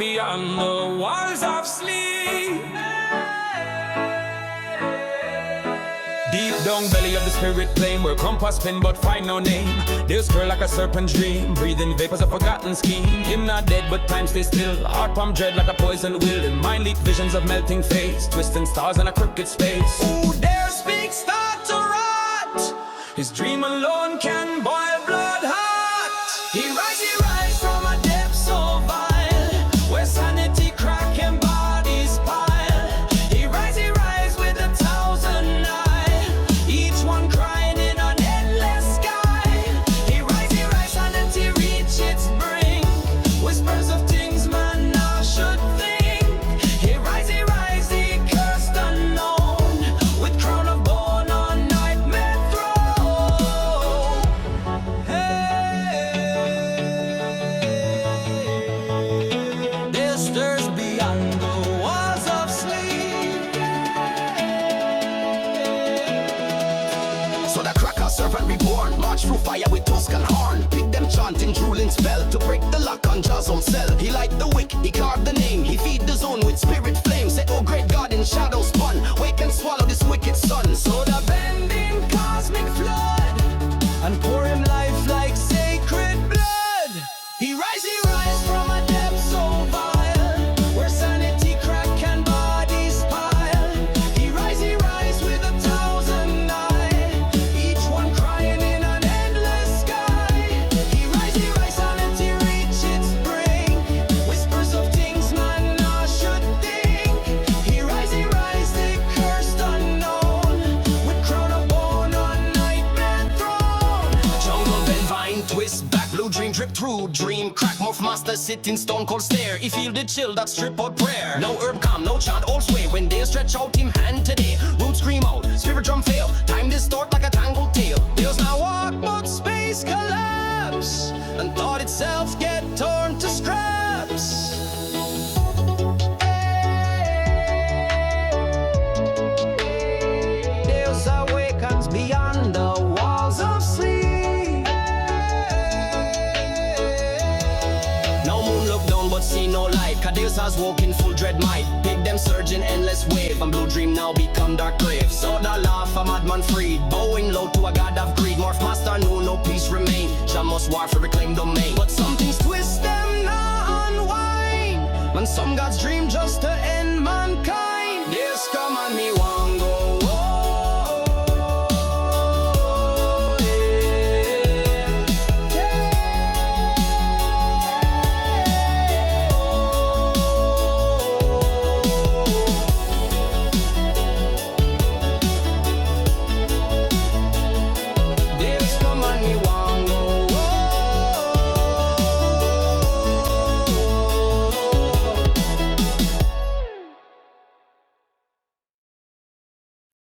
beyond the walls of sleep. Deep down belly of the spirit plane, where compass spin but find no name. Deus curl like a serpent's dream, breathing vapors of forgotten scheme. Him not dead but time stay still, heart pump dread like a poison will. In mind leak visions of melting face, twisting stars in a crooked space. Who dare speak start to rot? His dream alone can boil blood hot. He rise from a depth so vile, where sanity crack and bodies pile. He rise with 1,000 eyes, each one crying in an endless sky. He rise sanity reach its brink, whispers of things man now should think. He rise the cursed unknown, with crown of bone on nightmare throne. There stirs beyond the walls of sleep. So the cracker serpent reborn, march through fire with tusk and horn. Pick them chanting, drooling spell to break the lock on Jaw's own cell. He light the wick, he carved the name, he feed the zone with spirit flame. Say, oh great God in shadow spun, wake and swallow this wicked sun. So the bending cosmic flood, and pour him life like sacred blood. He rise from a depth so vile, where sanity crack and bodies pile. He rise with 1,000 eyes, each one crying in an endless sky. He rise sanity reach its brink, whispers of things man now should think. He rise the cursed unknown, with crown of bone on nightmare throne. Jungle bend vine twist back, blue dream drip through dream crack. Morphmaster sit in stone cold stare, he feel the chill that strip out prayer. No herb calm, no chant old sway, when they stretch out him hand today. Roots scream out, spirit drum fail, time distort like a tangled tail. Deus now walk but space collapse, and thought itself get torn to scraps. Deus awakens beyond the walls of sleep. Now moon look down but see no light, cause Deus has woke in full dread might. Pick them surge in endless wave, and blue dream now become dark grave. So the laugh a madman freed, bowing low to a god